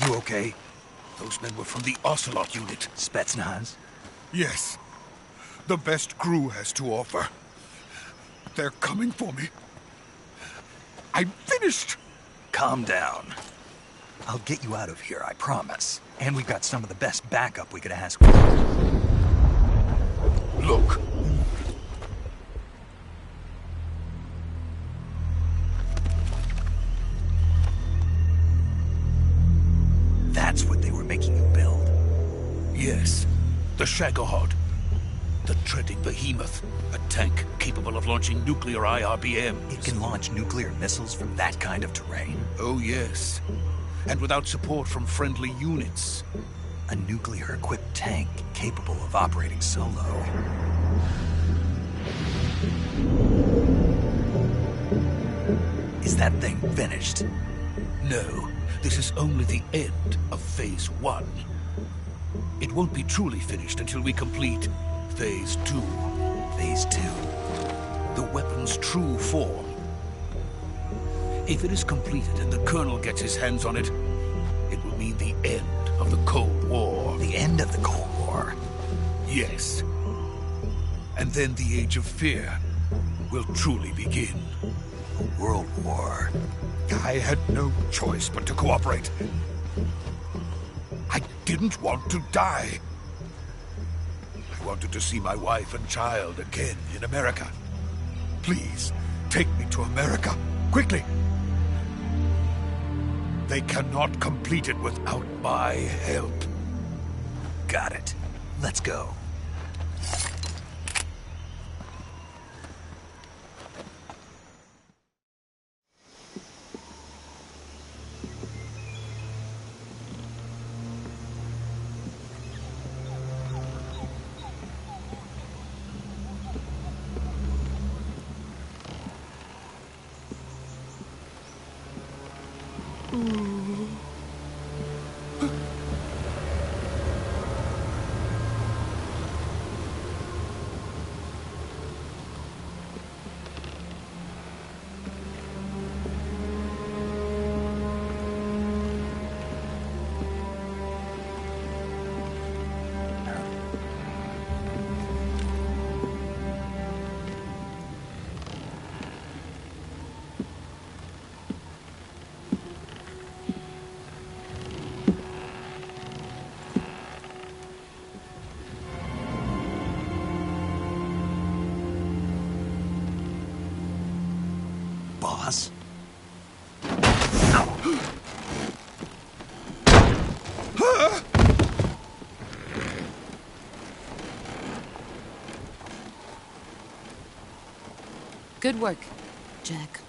You okay? Those men were from the Ocelot unit. Spetsnaz? Yes. The best GRU has to offer. They're coming for me. I'm finished! Calm down. I'll get you out of here, I promise. And we've got some of the best backup we could ask for. Look. That's what they were making you build? Yes. The Shagohod. The treading behemoth. A tank capable of launching nuclear IRBMs. It can launch nuclear missiles from that kind of terrain? Oh, yes. And without support from friendly units. A nuclear-equipped tank capable of operating solo. Is that thing finished? No. This is only the end of Phase 1. It won't be truly finished until we complete Phase 2. Phase 2? The weapon's true form. If it is completed and the Colonel gets his hands on it, it will mean the end of the Cold War. The end of the Cold War? Yes. And then the Age of Fear will truly begin. A world war. I had no choice but to cooperate. I didn't want to die. I wanted to see my wife and child again in America. Please, take me to America, quickly. They cannot complete it without my help. Got it. Let's go. Good work, Jack.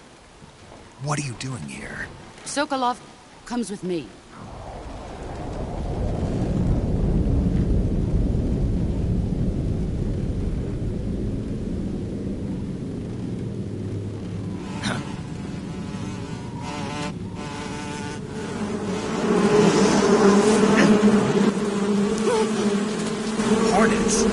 What are you doing here? Sokolov comes with me. Hornets!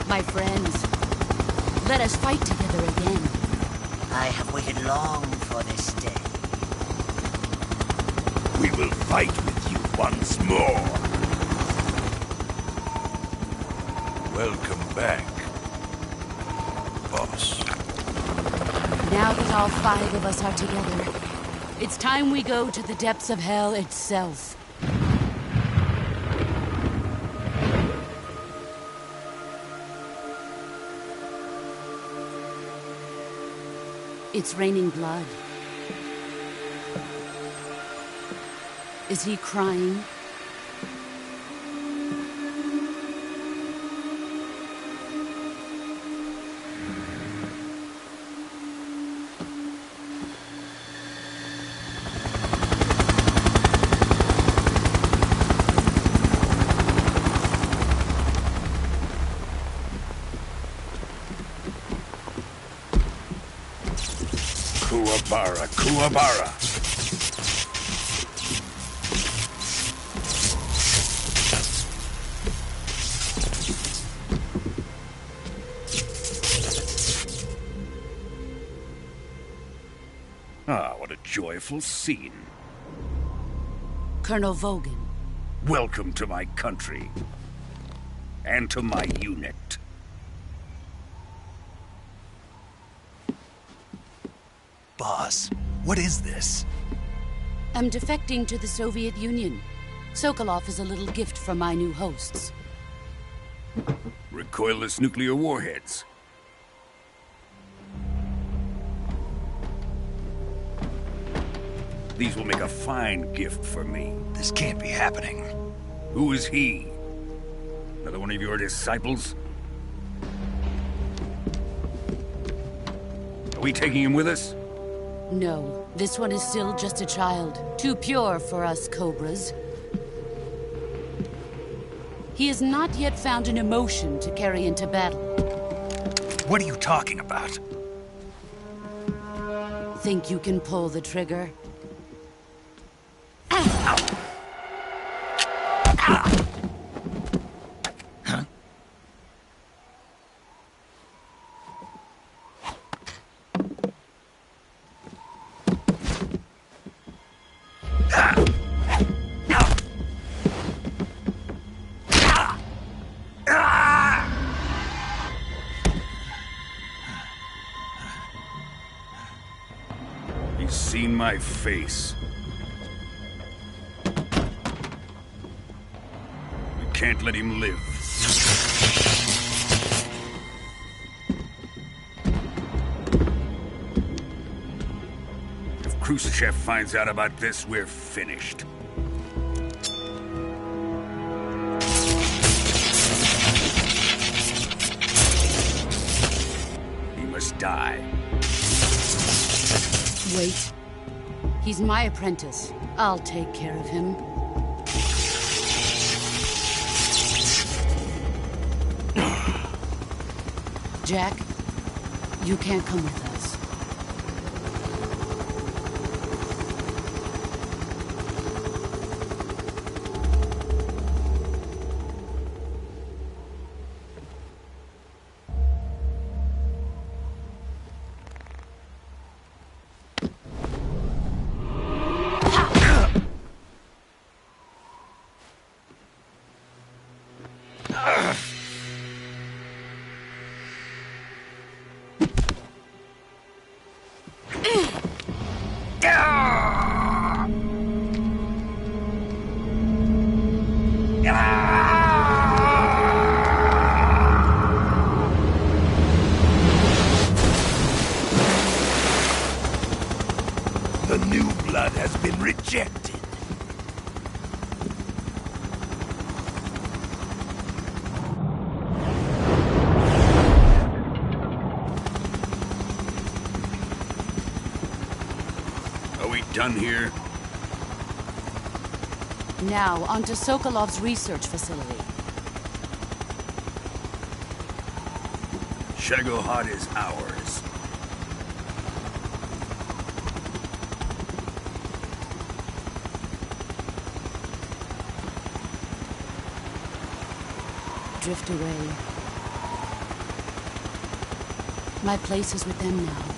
My friends, let us fight together again. I have waited long for this day. We will fight with you once more. Welcome back, boss. Now that all 5 of us are together, it's time we go to the depths of hell itself. It's raining blood. Is he crying? Kuwabara, Kuwabara. Ah, what a joyful scene. Colonel Vogan. Welcome to my country. And to my unit. Boss, what is this? I'm defecting to the Soviet Union. Sokolov is a little gift from my new hosts. Recoilless nuclear warheads. These will make a fine gift for me. This can't be happening. Who is he? Another one of your disciples? Are we taking him with us? No, this one is still just a child. Too pure for us Cobras. He has not yet found an emotion to carry into battle. What are you talking about? Think you can pull the trigger? He's seen my face. We can't let him live. If Khrushchev finds out about this, we're finished. He must die. Wait. He's my apprentice. I'll take care of him. Jack, you can't come with us. new blood has been rejected. Are we done here? Now, on to Sokolov's research facility. Shagohod is ours. Drift away. My place is with them now.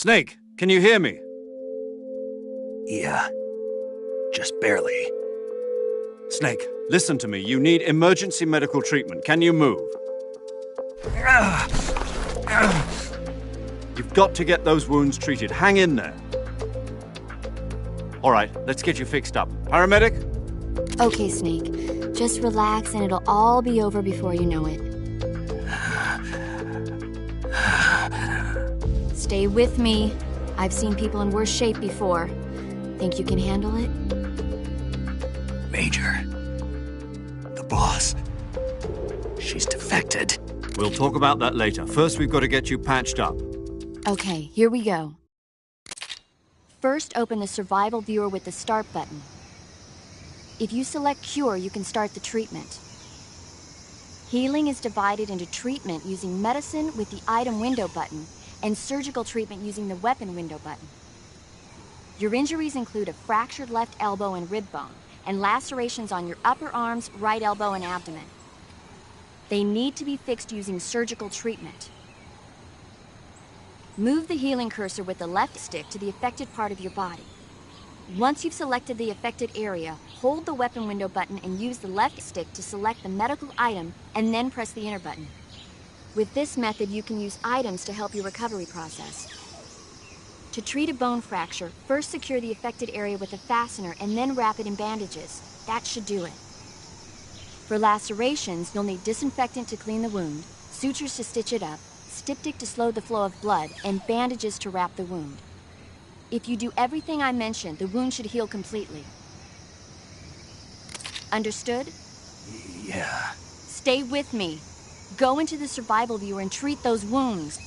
Snake, can you hear me? Yeah. Just barely. Snake, listen to me. You need emergency medical treatment. Can you move? You've got to get those wounds treated. Hang in there. All right, let's get you fixed up. Paramedic? Okay, Snake. Just relax and it'll all be over before you know it. Stay with me. I've seen people in worse shape before. Think you can handle it? Major. The boss. She's defected. We'll talk about that later. First, we've got to get you patched up. Okay, here we go. First, open the survival viewer with the start button. If you select cure, you can start the treatment. Healing is divided into treatment using medicine with the item window button and surgical treatment using the weapon window button. Your injuries include a fractured left elbow and rib bone, and lacerations on your upper arms, right elbow, and abdomen. They need to be fixed using surgical treatment. Move the healing cursor with the left stick to the affected part of your body. Once you've selected the affected area, hold the weapon window button and use the left stick to select the medical item, and then press the enter button. With this method, you can use items to help your recovery process. To treat a bone fracture, first secure the affected area with a fastener and then wrap it in bandages. That should do it. For lacerations, you'll need disinfectant to clean the wound, sutures to stitch it up, styptic to slow the flow of blood, and bandages to wrap the wound. If you do everything I mentioned, the wound should heal completely. Understood? Yeah. Stay with me. Go into the survival viewer and treat those wounds.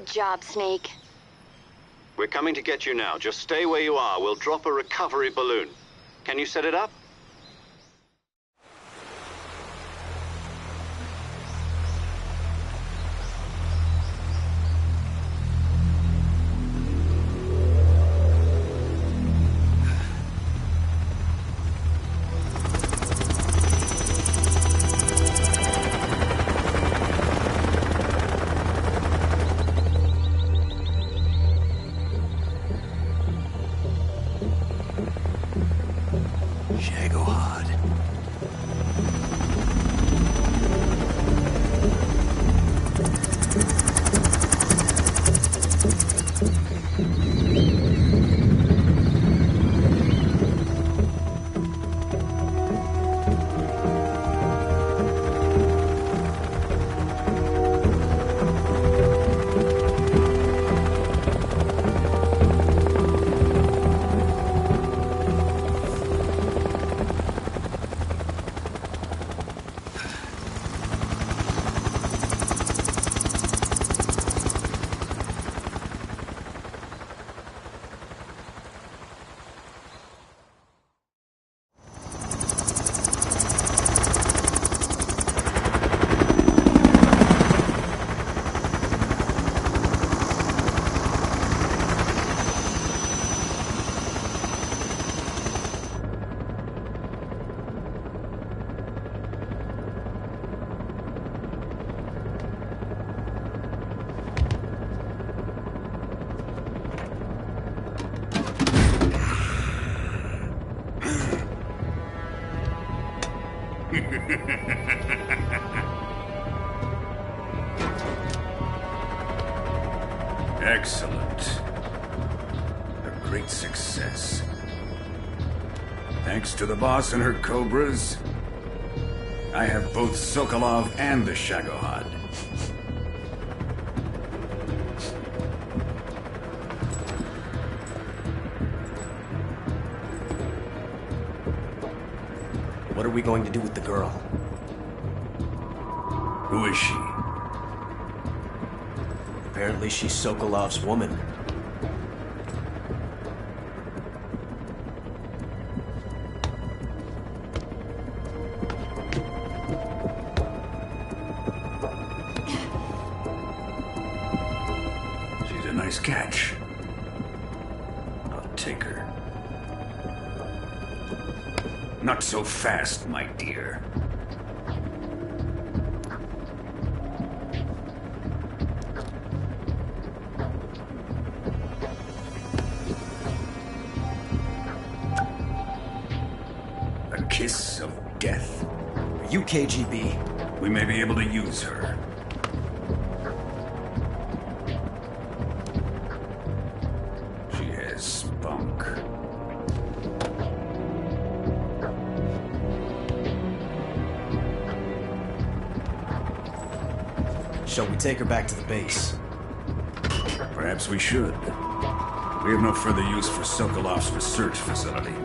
Good job, Snake. We're coming to get you now. Just stay where you are. We'll drop a recovery balloon. Can you set it up? Excellent. A great success. Thanks to the boss and her cobras, I have both Sokolov and the Shagohod. What are we going to do with the girl? Who is she? Apparently she's Sokolov's woman. She's a nice catch. I'll take her. Not so fast, my dear. A kiss of death. Are you KGB? We may be able to use her. She has spunk. Shall we take her back to the base? Perhaps we should. We have no further use for Sokolov's research facility.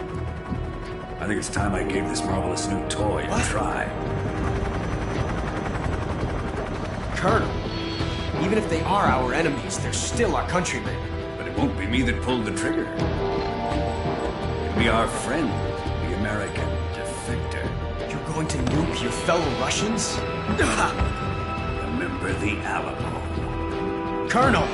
I think it's time I gave this marvelous new toy a try. Colonel, even if they are our enemies, they're still our countrymen. But it won't be me that pulled the trigger. It'll be our friend, the American defector. You're going to nuke your fellow Russians? Remember the Alamo. Colonel!